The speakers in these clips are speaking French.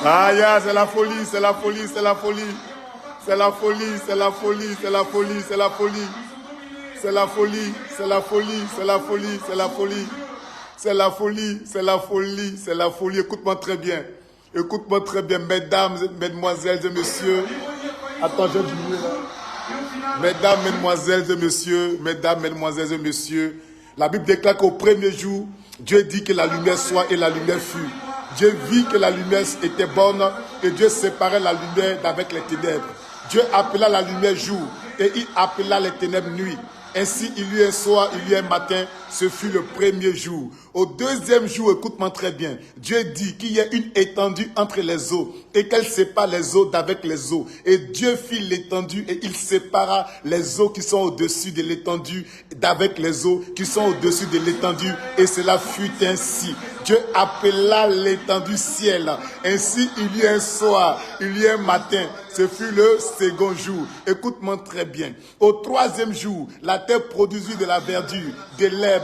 Ah, yeah, c'est la folie, c'est la folie, c'est la folie. C'est la folie, c'est la folie, c'est la folie, c'est la folie. C'est la folie, c'est la folie, c'est la folie, c'est la folie. C'est la folie, c'est la folie, c'est la folie. Écoute-moi très bien. Écoute-moi très bien, mesdames, mesdemoiselles et messieurs. Attends, je vais diminuer là. Mesdames, mesdemoiselles et messieurs, mesdames, mesdemoiselles et messieurs, la Bible déclare qu'au premier jour, Dieu dit que la lumière soit et la lumière fut. Dieu vit que la lumière était bonne et Dieu séparait la lumière d'avec les ténèbres. Dieu appela la lumière jour et il appela les ténèbres nuit. Ainsi, il y eut un soir, il y eut un matin, ce fut le premier jour. Au deuxième jour, écoute-moi très bien, Dieu dit qu'il y a une étendue entre les eaux et qu'elle sépare les eaux d'avec les eaux. Et Dieu fit l'étendue et il sépara les eaux qui sont au-dessus de l'étendue d'avec les eaux qui sont au-dessus de l'étendue. Et cela fut ainsi. Dieu appela l'étendue ciel. Ainsi, il y eut un soir, il y eut un matin. Ce fut le second jour. Écoute-moi très bien. Au troisième jour, la terre produisit de la verdure, de l'herbe,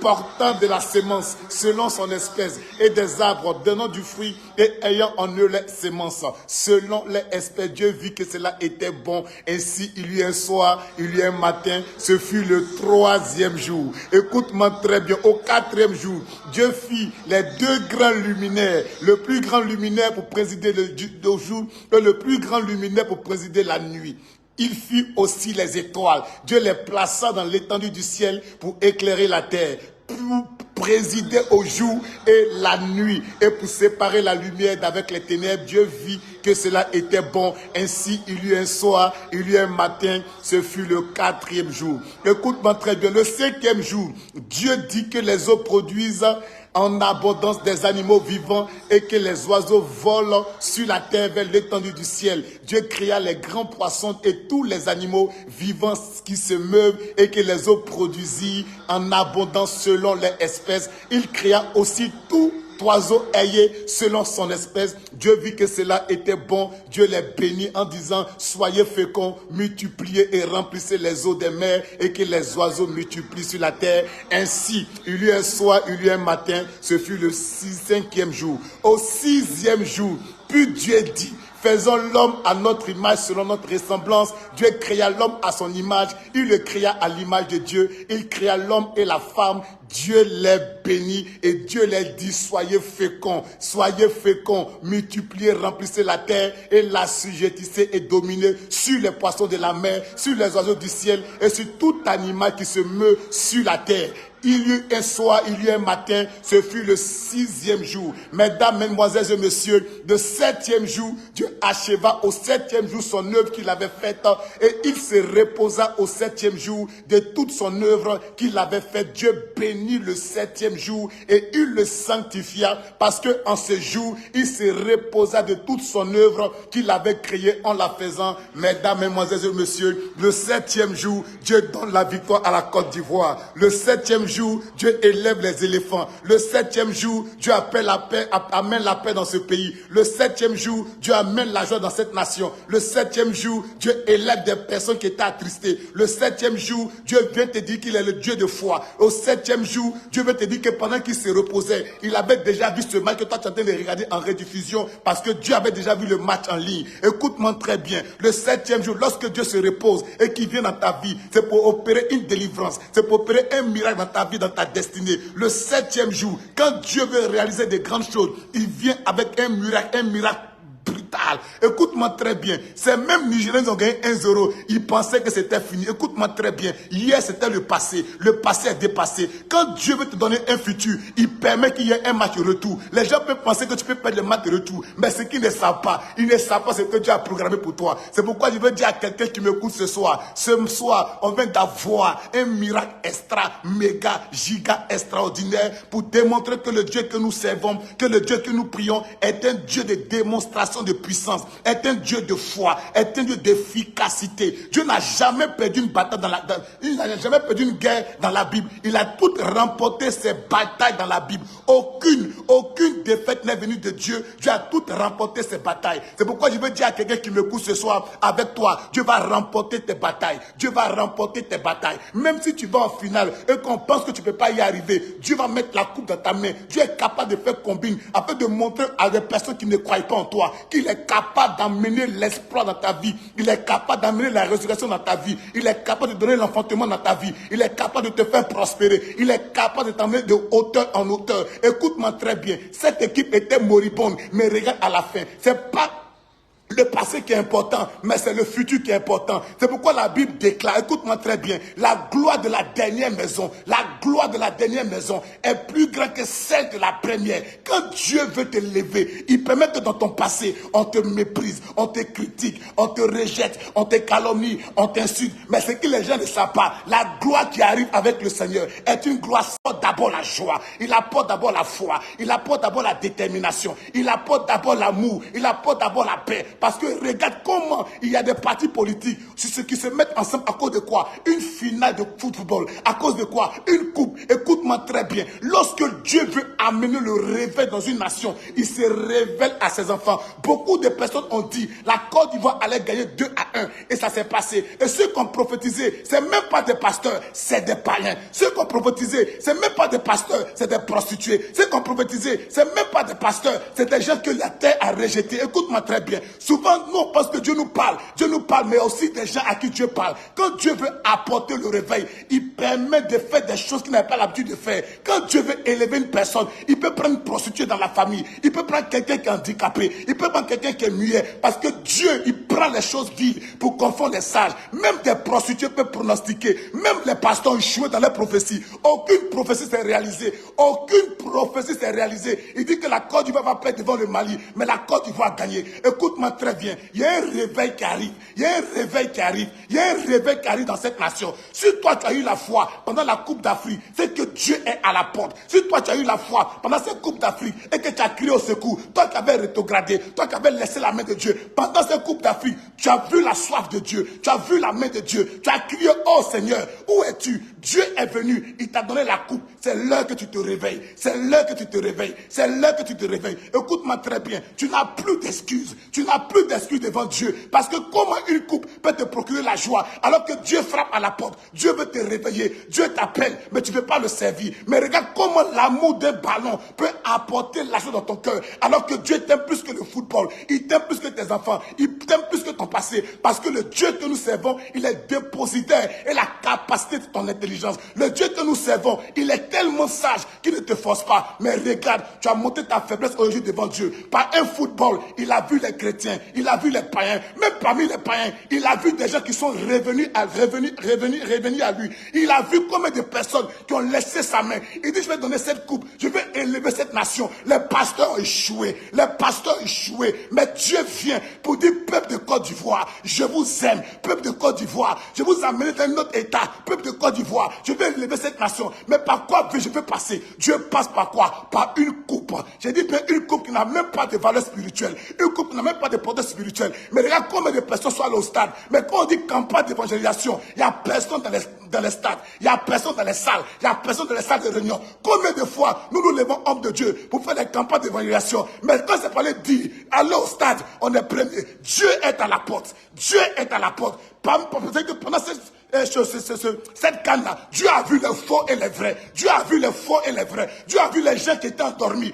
portant de la sémence selon son espèce, et des arbres donnant du fruit et ayant en eux les sémences selon les espèces. Dieu vit que cela était bon. Ainsi, il y eut un soir, il y eut un matin. Ce fut le troisième jour. Écoute-moi très bien. Au quatrième jour, Dieu fit les deux grands luminaires. Le plus grand luminaire pour présider le jour et le plus grand luminaire pour présider la nuit. Il fit aussi les étoiles. Dieu les plaça dans l'étendue du ciel pour éclairer la terre, pour présider au jour et la nuit, et pour séparer la lumière d'avec les ténèbres. Dieu vit que cela était bon. Ainsi, il y eut un soir, il y eut un matin. Ce fut le quatrième jour. Écoute-moi très bien. Le cinquième jour, Dieu dit que les eaux produisent en abondance des animaux vivants et que les oiseaux volent sur la terre vers l'étendue du ciel. Dieu créa les grands poissons et tous les animaux vivants qui se meuvent et que les eaux produisirent en abondance selon les espèces. Il créa aussi tout oiseau ailé selon son espèce. Dieu vit que cela était bon. Dieu les bénit en disant: soyez féconds, multipliez et remplissez les eaux des mers et que les oiseaux multiplient sur la terre. Ainsi, il y eut un soir, il y eut un matin. Ce fut le cinquième jour. Au sixième jour, puis Dieu dit: faisons l'homme à notre image, selon notre ressemblance. Dieu créa l'homme à son image. Il le créa à l'image de Dieu. Il créa l'homme et la femme. Dieu les bénit et Dieu les dit: soyez féconds, multipliez, remplissez la terre et l'assujettissez et dominez sur les poissons de la mer, sur les oiseaux du ciel et sur tout animal qui se meut sur la terre. Il y eut un soir, il y eut un matin, ce fut le sixième jour. Mesdames, mesdemoiselles et messieurs, le septième jour, Dieu acheva au septième jour son œuvre qu'il avait faite et il se reposa au septième jour de toute son œuvre qu'il avait faite. Dieu bénit le septième jour et il le sanctifia parce que en ce jour, il se reposa de toute son œuvre qu'il avait créée en la faisant. Mesdames, mesdemoiselles et messieurs, le septième jour, Dieu donne la victoire à la Côte d'Ivoire. Le septième jour, Dieu élève les éléphants. Le septième jour, Dieu appelle la paix, amène la paix dans ce pays. Le septième jour, Dieu amène la joie dans cette nation. Le septième jour, Dieu élève des personnes qui étaient attristées. Le septième jour, Dieu vient te dire qu'il est le Dieu de foi. Au septième jour, Dieu veut te dire que pendant qu'il se reposait, il avait déjà vu ce match que toi tu es en train de regarder en rediffusion parce que Dieu avait déjà vu le match en ligne. Écoute-moi très bien. Le septième jour, lorsque Dieu se repose et qu'il vient dans ta vie, c'est pour opérer une délivrance. C'est pour opérer un miracle dans ta vie, dans ta destinée. Le septième jour, quand Dieu veut réaliser des grandes choses, il vient avec un miracle brutal. Écoute-moi très bien. Ces mêmes Nigériens ont gagné 1-0. Ils pensaient que c'était fini. Écoute-moi très bien. Hier, c'était le passé. Le passé est dépassé. Quand Dieu veut te donner un futur, il permet qu'il y ait un match retour. Les gens peuvent penser que tu peux perdre le match retour. Mais ce qu'ils ne savent pas, ils ne savent pas ce que Dieu a programmé pour toi. C'est pourquoi je veux dire à quelqu'un qui m'écoute ce soir, on vient d'avoir un miracle extra, méga, giga, extraordinaire pour démontrer que le Dieu que nous servons, que le Dieu que nous prions est un Dieu de démonstration de puissance. puissance, est un Dieu de foi, est un Dieu d'efficacité. Dieu n'a jamais perdu une bataille il n'a jamais perdu une guerre dans la Bible. Il a tout remporté ses batailles dans la Bible. Aucune défaite n'est venue de Dieu. Dieu a tout remporté ses batailles. C'est pourquoi je veux dire à quelqu'un qui me écoute ce soir, avec toi, Dieu va remporter tes batailles. Dieu va remporter tes batailles. Même si tu vas en finale et qu'on pense que tu ne peux pas y arriver, Dieu va mettre la coupe dans ta main. Dieu est capable de faire combine afin de montrer à des personnes qui ne croient pas en toi qu'il est capable d'amener l'espoir dans ta vie. Il est capable d'amener la résurrection dans ta vie. Il est capable de donner l'enfantement dans ta vie. Il est capable de te faire prospérer. Il est capable de t'amener de hauteur en hauteur. Écoute-moi très bien. Cette équipe était moribonde, mais regarde à la fin. C'est pas le passé qui est important, mais c'est le futur qui est important. C'est pourquoi la Bible déclare, écoute-moi très bien, la gloire de la dernière maison, est plus grande que celle de la première. Quand Dieu veut te lever, il permet que dans ton passé, on te méprise, on te critique, on te rejette, on te calomnie, on t'insulte. Mais ce que les gens ne savent pas, la gloire qui arrive avec le Seigneur est une gloire qui apporte d'abord la joie, il apporte d'abord la foi, il apporte d'abord la détermination, il apporte d'abord l'amour, il apporte d'abord la paix. Parce que regarde comment il y a des partis politiques qui se mettent ensemble à cause de quoi? Une finale de football. À cause de quoi? Une coupe. Écoute-moi très bien. Lorsque Dieu veut amener le réveil dans une nation, il se révèle à ses enfants. Beaucoup de personnes ont dit la Côte d'Ivoire allait gagner 2-1 et ça s'est passé. Et ceux qui ont prophétisé, c'est même pas des pasteurs, c'est des païens. Ceux qui ont prophétisé, c'est même pas des pasteurs, c'est des prostituées. Ceux qui ont prophétisé, c'est même pas des pasteurs, c'est des gens que la terre a rejetés. Écoute-moi très bien. Souvent, nous, on pense que Dieu nous parle, mais aussi des gens à qui Dieu parle. Quand Dieu veut apporter le réveil, il permet de faire des choses qu'il n'avait pas l'habitude de faire. Quand Dieu veut élever une personne, il peut prendre une prostituée dans la famille, il peut prendre quelqu'un qui est handicapé, il peut prendre quelqu'un qui est muet, parce que Dieu, il prend les choses vives pour confondre les sages. Même des prostituées peuvent pronostiquer, même les pasteurs échouent dans les prophéties. Aucune prophétie s'est réalisée, Il dit que la Côte d'Ivoire va perdre devant le Mali, mais la Côte d'Ivoire a gagné. Écoute-moi très bien. Il y a un réveil qui arrive. Il y a un réveil qui arrive dans cette nation. Si toi tu as eu la foi pendant la Coupe d'Afrique, c'est que Dieu est à la porte. Si toi tu as eu la foi pendant cette Coupe d'Afrique et que tu as crié au secours, toi qui avais rétrogradé, toi qui avais laissé la main de Dieu, pendant cette Coupe d'Afrique, tu as vu la soif de Dieu, tu as vu la main de Dieu, tu as crié, oh Seigneur, où es-tu? Dieu est venu, il t'a donné la coupe. C'est l'heure que tu te réveilles. Écoute-moi très bien, tu n'as plus d'excuses. Devant Dieu. Parce que comment une coupe peut te procurer la joie alors que Dieu frappe à la porte, Dieu veut te réveiller, Dieu t'appelle, mais tu ne veux pas le servir. Mais regarde comment l'amour d'un ballon peut apporter la joie dans ton cœur alors que Dieu t'aime plus que le football, il t'aime plus que tes enfants, il t'aime plus que ton passé. Parce que le Dieu que nous servons, il est dépositaire et la capacité de ton intelligence. Le Dieu que nous servons, il est tellement sage qu'il ne te force pas. Mais regarde, tu as monté ta faiblesse aujourd'hui devant Dieu. Par un football, il a vu les chrétiens, il a vu les païens, même parmi les païens, il a vu des gens qui sont revenus à lui. Il a vu combien de personnes qui ont laissé sa main. Il dit, je vais donner cette coupe, je vais élever cette nation. Les pasteurs ont échoué, mais Dieu vient pour dire, peuple de Côte d'Ivoire, je vous aime, peuple de Côte d'Ivoire, je vous amène dans un autre état, peuple de Côte d'Ivoire, je vais élever cette nation. Mais par quoi je vais passer? Dieu passe par quoi? Par une coupe. J'ai dit bien une coupe qui n'a même pas de valeur spirituelle, une coupe qui n'a même pas de portée spirituelle. Mais regarde combien de personnes sont allées au stade. Mais quand on dit campagne d'évangélisation, il n'y a personne dans les stades, il n'y a personne dans les salles, il n'y a personne dans les salles de réunion. Combien de fois nous nous levons hommes de Dieu pour faire des campagnes d'évangélisation? Mais quand c'est parlé de dire, allez au stade, on est premier. Dieu est à la porte. Pendant cette canne-là, Dieu a vu les faux et les vrais. Dieu a vu les gens qui étaient endormis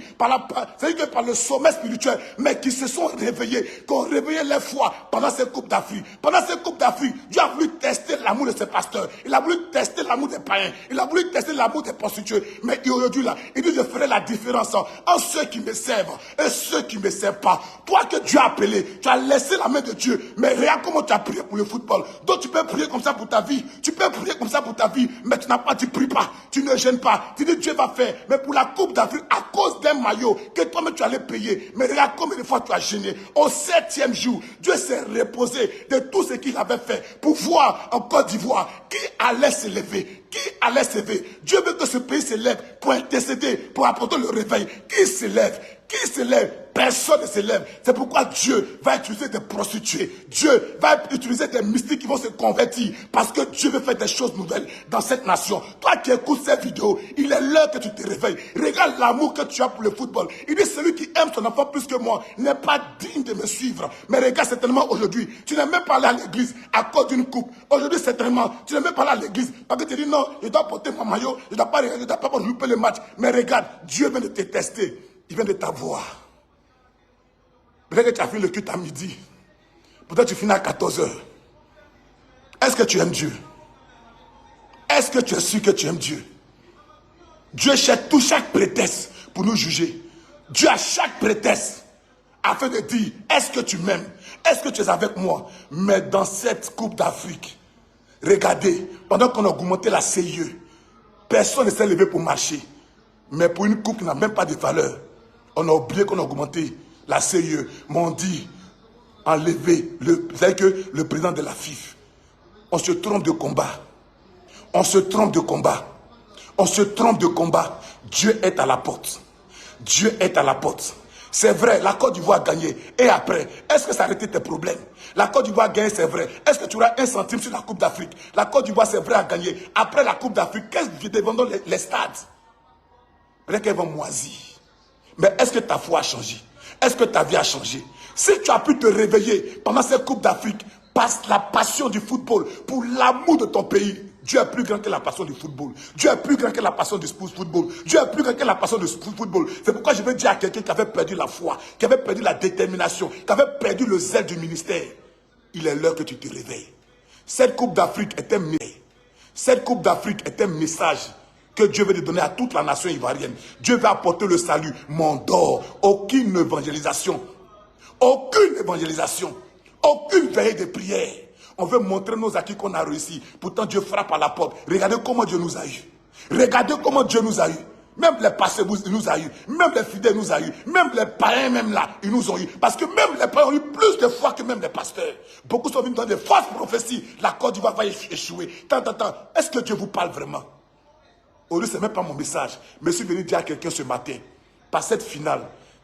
c'est-à-dire que par le sommet spirituel, mais qui se sont réveillés, qui ont réveillé leur foi pendant cette Coupe d'Afrique. Pendant cette Coupe d'Afrique, Dieu a voulu tester l'amour de ses pasteurs. Il a voulu tester l'amour des païens. Il a voulu tester l'amour des prostituées. Mais aujourd'hui, là, il dit, je ferai la différence entre ceux qui me servent et ceux qui ne me servent pas. Toi que Dieu a appelé, tu as laissé la main de Dieu. Mais regarde comment tu as prié pour le football. Donc tu peux prier comme ça pour ta vie. Mais tu pries pas, tu ne gênes pas. Tu dis Dieu va faire. Mais pour la Coupe d'Afrique, à cause d'un maillot que toi-même tu allais payer. Mais regarde combien de fois tu as gêné. Au 7e jour, Dieu s'est reposé de tout ce qu'il avait fait pour voir en Côte d'Ivoire qui allait se lever. Qui allait s'élever? Dieu veut que ce pays s'élève pour intercéder, pour apporter le réveil. Qui s'élève? Qui s'élève? Personne ne s'élève. C'est pourquoi Dieu va utiliser des prostituées. Dieu va utiliser des mystiques qui vont se convertir. Parce que Dieu veut faire des choses nouvelles dans cette nation. Toi qui écoutes cette vidéo, il est l'heure que tu te réveilles. Regarde l'amour que tu as pour le football. Il dit celui qui aime son enfant plus que moi n'est pas digne de me suivre. Mais regarde certainement aujourd'hui, tu n'es même pas allé à l'église à cause d'une coupe. Aujourd'hui certainement, tu n'es même pas allé à l'église parce que tu dis non, je dois porter mon maillot, je ne dois pas louper le match. Mais regarde, Dieu vient de te tester. Il vient de t'avoir. Peut-être que tu as fait le culte à midi. Peut-être que tu finis à 14 h. Est-ce que tu aimes Dieu? Est-ce que tu es sûr que tu aimes Dieu? Dieu cherche chaque prétexte pour nous juger. Dieu a chaque prétexte afin de dire, est-ce que tu m'aimes? Est-ce que tu es avec moi? Mais dans cette coupe d'Afrique, regardez, pendant qu'on a augmenté la CIE, personne ne s'est levé pour marcher. Mais pour une coupe qui n'a même pas de valeur, on a oublié qu'on a augmenté la CIE. Mais on dit, enlever, vous savez que le président de la FIF, on se trompe de combat. On se trompe de combat. On se trompe de combat. Dieu est à la porte. Dieu est à la porte. C'est vrai, la Côte d'Ivoire a gagné. Et après, est-ce que ça a arrêté tes problèmes? La Côte d'Ivoire a gagné, c'est vrai. Est-ce que tu auras 1 centime sur la Coupe d'Afrique? La Côte d'Ivoire, c'est vrai, a gagné. Après la Coupe d'Afrique, qu'est-ce que devant les stades? Peut-être qu'elles vont moisir. Mais est-ce que ta foi a changé? Est-ce que ta vie a changé? Si tu as pu te réveiller pendant cette Coupe d'Afrique, par la passion du football, pour l'amour de ton pays, Dieu est plus grand que la passion du football. Dieu est plus grand que la passion du football. Dieu est plus grand que la passion du football. C'est pourquoi je veux dire à quelqu'un qui avait perdu la foi, qui avait perdu la détermination, qui avait perdu le zèle du ministère, il est l'heure que tu te réveilles. Cette Coupe d'Afrique est un message. Cette Coupe d'Afrique est un message que Dieu veut donner à toute la nation ivoirienne. Dieu veut apporter le salut. Mandor, aucune évangélisation. Aucune évangélisation. Aucune veillée de prière. On veut montrer nos acquis qu'on a réussi. Pourtant, Dieu frappe à la porte. Regardez comment Dieu nous a eu. Regardez comment Dieu nous a eu. Même les pasteurs nous a eu. Même les fidèles nous a eu. Même les parrains, même là, ils nous ont eu. Parce que même les parrains ont eu plus de foi que même les pasteurs. Beaucoup sont venus dans des fausses prophéties. La Côte d'Ivoire va échouer. Tant. Est-ce que Dieu vous parle vraiment? Aujourd'hui, ce n'est même pas mon message. Mais je suis venu dire à quelqu'un ce matin, par cette finale,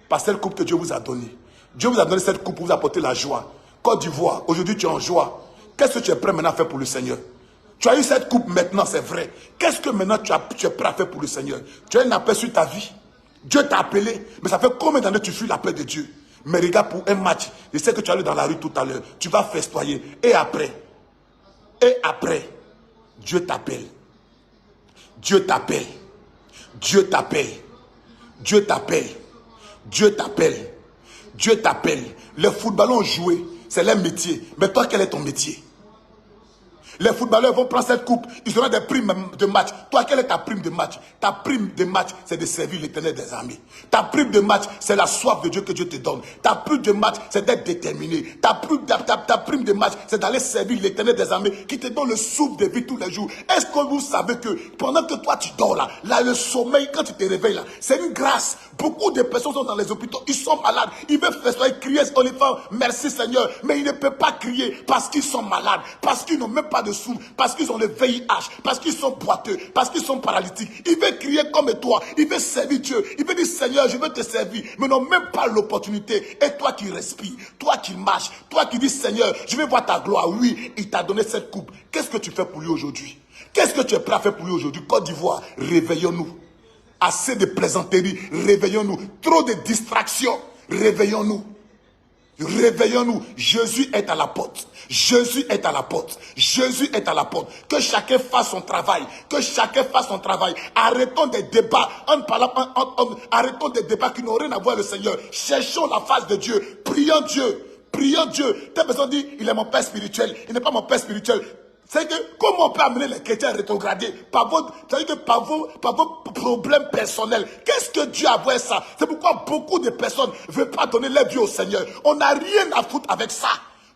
par cette coupe que Dieu vous a donnée. Dieu vous a donné cette coupe pour vous apporter la joie. Côte d'Ivoire, aujourd'hui tu es en joie. Qu'est-ce que tu es prêt maintenant à faire pour le Seigneur? Tu as eu cette coupe maintenant, c'est vrai. Qu'est-ce que maintenant tu es prêt à faire pour le Seigneur? Tu as un appel sur ta vie. Dieu t'a appelé. Mais ça fait combien d'années tu fuis l'appel de Dieu? Mais regarde, pour un match, je sais que tu allais dans la rue tout à l'heure. Tu vas festoyer. Et après, Dieu t'appelle. Dieu t'appelle. Dieu t'appelle. Dieu t'appelle. Dieu t'appelle. Dieu t'appelle. Les footballeurs ont joué. C'est leur métier. Mais toi, quel est ton métier? Les footballeurs vont prendre cette coupe. Ils auront des primes de match. Toi, quelle est ta prime de match? Ta prime de match, c'est de servir l'Éternel des armées. Ta prime de match, c'est la soif de Dieu que Dieu te donne. Ta prime de match, c'est d'être déterminé. Ta prime de match, c'est d'aller servir l'Éternel des armées qui te donne le souffle de vie tous les jours. Est-ce que vous savez que pendant que toi tu dors là, le sommeil, quand tu te réveilles là, c'est une grâce. Beaucoup de personnes sont dans les hôpitaux, ils sont malades. Ils veulent faire ça, crier, merci Seigneur. Mais ils ne peuvent pas crier parce qu'ils sont malades, parce qu'ils n'ont même pas de sous, parce qu'ils ont le VIH, parce qu'ils sont boiteux, parce qu'ils sont paralytiques. Ils veulent crier comme toi, ils veulent servir Dieu. Ils veulent dire Seigneur, je veux te servir, mais n'ont même pas l'opportunité. Et toi qui respires, toi qui marches, toi qui dis Seigneur, je veux voir ta gloire. Oui, il t'a donné cette coupe. Qu'est-ce que tu fais pour lui aujourd'hui? Qu'est-ce que tu es prêt à faire pour lui aujourd'hui? Côte d'Ivoire, réveillons-nous. Assez de plaisanteries, réveillons-nous. Trop de distractions, réveillons-nous. Réveillons-nous. Jésus est à la porte. Jésus est à la porte. Jésus est à la porte. Que chacun fasse son travail. Que chacun fasse son travail. Arrêtons des débats. Arrêtons des débats qui n'ont rien à voir avec le Seigneur. Cherchons la face de Dieu. Prions Dieu. Prions Dieu. Tu as besoin de dire, il est mon père spirituel. Il n'est pas mon père spirituel. C'est que comment on peut amener les chrétiens à rétrograder par vos problèmes personnels? Qu'est-ce que Dieu a vu ça? C'est pourquoi beaucoup de personnes ne veulent pas donner leur vie au Seigneur. On n'a rien à foutre avec ça.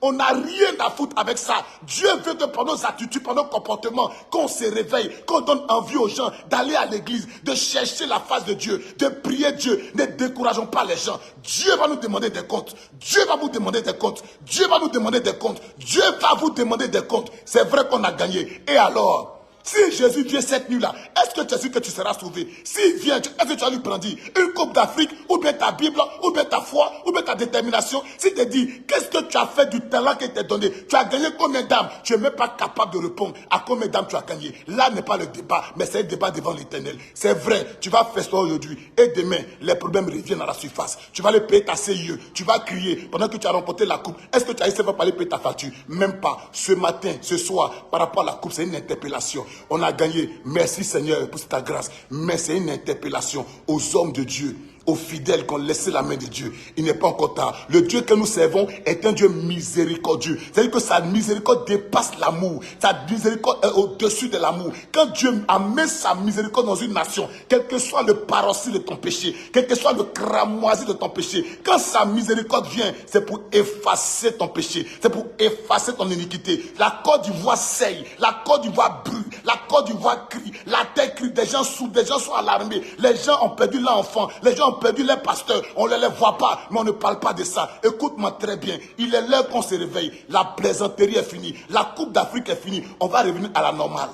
On n'a rien à foutre avec ça. Dieu veut que par nos attitudes, par nos comportements, qu'on se réveille, qu'on donne envie aux gens d'aller à l'église, de chercher la face de Dieu, de prier Dieu. Ne décourageons pas les gens. Dieu va nous demander des comptes. Dieu va vous demander des comptes. Dieu va nous demander des comptes. Dieu va vous demander des comptes. C'est vrai qu'on a gagné. Et alors, Si Jésus vient cette nuit-là, est-ce que tu es sûr que tu seras sauvé? S'il vient, est-ce que tu vas lui prendre une coupe d'Afrique, ou bien ta Bible, ou bien ta foi, ou bien ta détermination? S'il te dit, qu'est-ce que tu as fait du talent qu'il t'a donné? Tu as gagné combien d'âmes? Tu n'es même pas capable de répondre à combien d'âmes tu as gagné. Là n'est pas le débat, mais c'est un débat devant l'Éternel. C'est vrai, tu vas faire ça aujourd'hui, et demain, les problèmes reviennent à la surface. Tu vas aller payer ta CIE, tu vas crier pendant que tu as remporté la coupe. Est-ce que tu as essayé de parler payer ta facture? Même pas. Ce matin, ce soir, par rapport à la coupe, c'est une interpellation. On a gagné. Merci Seigneur pour ta grâce. Mais c'est une interpellation aux hommes de Dieu, aux fidèles qui ont laissé la main de Dieu. Il n'est pas encore tard. Le Dieu que nous servons est un Dieu miséricordieux. C'est-à-dire que sa miséricorde dépasse l'amour. Sa miséricorde est au-dessus de l'amour. Quand Dieu amène sa miséricorde dans une nation, quel que soit le paroxysme de ton péché, quel que soit le cramoisi de ton péché, quand sa miséricorde vient, c'est pour effacer ton péché. C'est pour effacer ton iniquité. La Côte d'Ivoire saigne. La Côte d'Ivoire brûle. La Côte d'Ivoire crie. La terre crie. Des gens souffrent. Des gens sont alarmés. Les gens ont perdu leur enfant. Les gens ont perdu les pasteurs, on ne les voit pas, mais on ne parle pas de ça. Écoute-moi très bien, il est l'heure qu'on se réveille. La plaisanterie est finie, la Coupe d'Afrique est finie, on va revenir à la normale.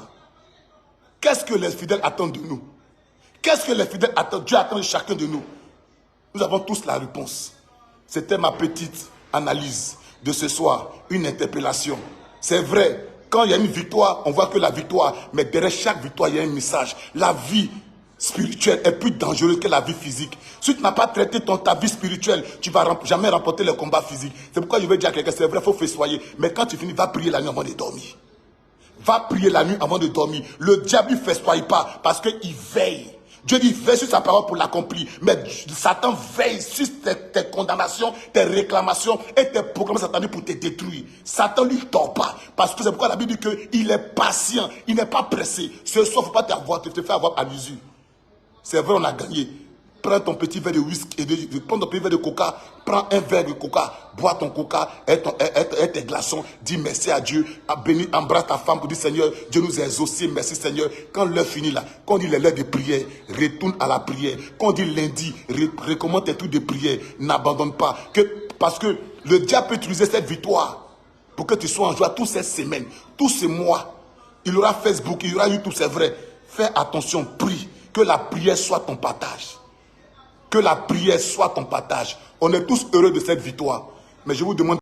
Qu'est-ce que les fidèles attendent de nous? Qu'est-ce que les fidèles attendent? Dieu attend de chacun de nous. Nous avons tous la réponse. C'était ma petite analyse de ce soir, une interpellation. C'est vrai, quand il y a une victoire, on voit que la victoire, mais derrière chaque victoire, il y a un message. La vie spirituelle est plus dangereuse que la vie physique. Si tu n'as pas traité ta vie spirituelle, tu ne vas jamais remporter le combat physique. C'est pourquoi je vais dire à quelqu'un, c'est vrai, il faut festoyer. Mais quand tu finis, va prier la nuit avant de dormir. Va prier la nuit avant de dormir. Le diable ne festoie pas parce qu'il veille. Dieu dit, veille sur sa parole pour l'accomplir. Mais Satan veille sur tes condamnations, tes réclamations et tes programmes sataniques pour te détruire. Satan ne lui dort pas. Parce que c'est pourquoi la Bible dit qu'il est patient, il n'est pas pressé. Ce soir, il ne faut pas te faire avoir à l'usure. C'est vrai, on a gagné. Prends ton petit verre de whisky, prends ton petit verre de coca, prends un verre de coca, bois ton coca et tes glaçons, dis merci à Dieu, bénis, embrasse ta femme pour dire Seigneur, Dieu nous a exaucés, merci Seigneur. Quand l'heure finit là, quand on dit l'heure de prière, retourne à la prière. Quand on dit lundi, recommande tes trucs de prière, n'abandonne pas. Parce que le diable peut utiliser cette victoire pour que tu sois en joie toutes ces semaines, tous ces mois. Il y aura Facebook, il y aura YouTube, c'est vrai. Fais attention, prie. Que la prière soit ton partage. Que la prière soit ton partage. On est tous heureux de cette victoire. Mais je vous demande